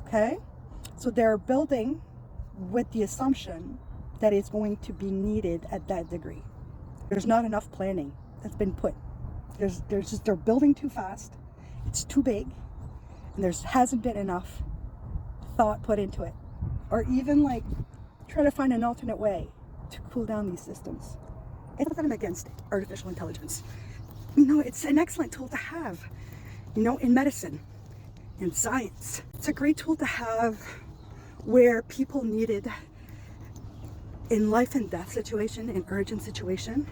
okay? So they're building with the assumption that it's going to be needed at that degree. There's not enough planning that's been put. They're building too fast. It's too big, and hasn't been enough thought put into it, or even like try to find an alternate way to cool down these systems. It's not that I'm against artificial intelligence. It's an excellent tool to have, in medicine, in science. It's a great tool to have where people needed in life and death situation, in urgent situation.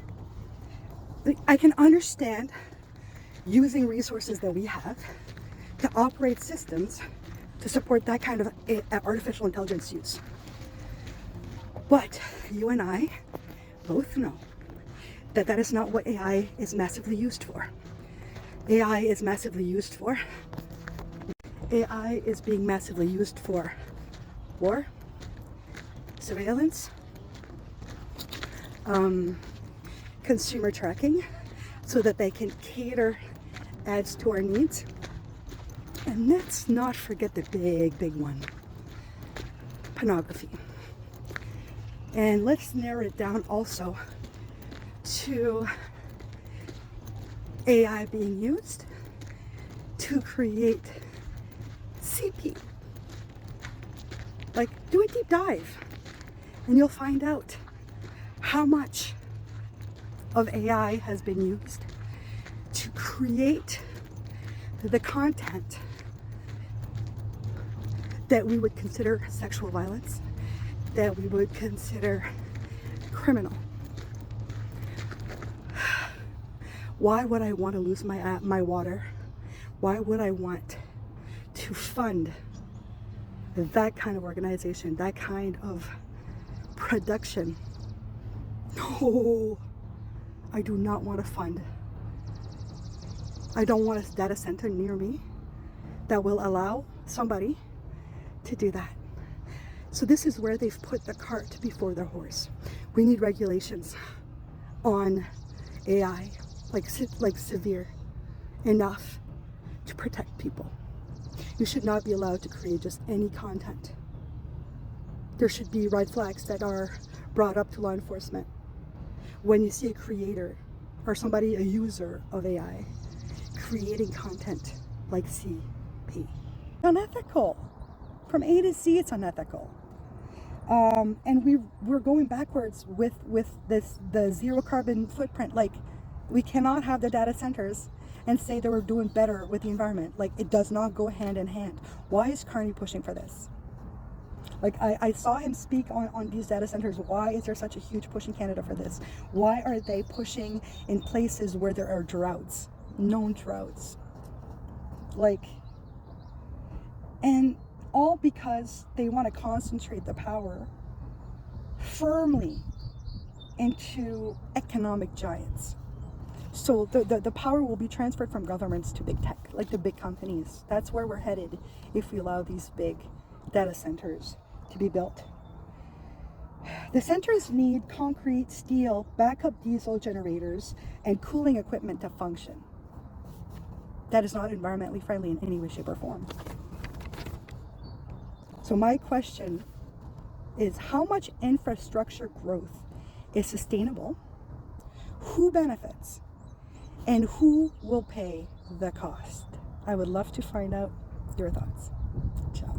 I can understand using resources that we have to operate systems to support that kind of artificial intelligence use. But you and I both know that that is not what AI is massively used for. AI is being massively used for war, surveillance, consumer tracking, so that they can cater ads to our needs. And let's not forget the big one, pornography. And let's narrow it down also to AI being used to create CP. Like, do a deep dive and you'll find out how much of AI has been used to create the content that we would consider sexual violence, that we would consider criminal. Why would I want to lose my water? Why would I want to fund that kind of organization, that kind of production? No, I do not want to fund. I don't want a data center near me that will allow somebody to do that. So this is where they've put the cart before the horse. We need regulations on AI, like severe enough to protect people. You should not be allowed to create just any content. There should be red flags that are brought up to law enforcement when you see a creator or somebody, a user of AI, creating content like CP. Unethical. From A to Z, it's unethical. And we're going backwards with the zero carbon footprint. Like, we cannot have the data centers and say that we're doing better with the environment. Like, it does not go hand in hand. Why is Carney pushing for this? Like, I saw him speak on these data centers. Why is there such a huge push in Canada for this? Why are they pushing in places where there are droughts, known droughts? Like, and all because they want to concentrate the power firmly into economic giants. So the power will be transferred from governments to big tech, like the big companies. That's where we're headed if we allow these big data centers to be built. The centers need concrete, steel, backup diesel generators, and cooling equipment to function. That is not environmentally friendly in any way, shape, or form. So my question is, how much infrastructure growth is sustainable? Who benefits? And who will pay the cost? I would love to find out your thoughts. Ciao.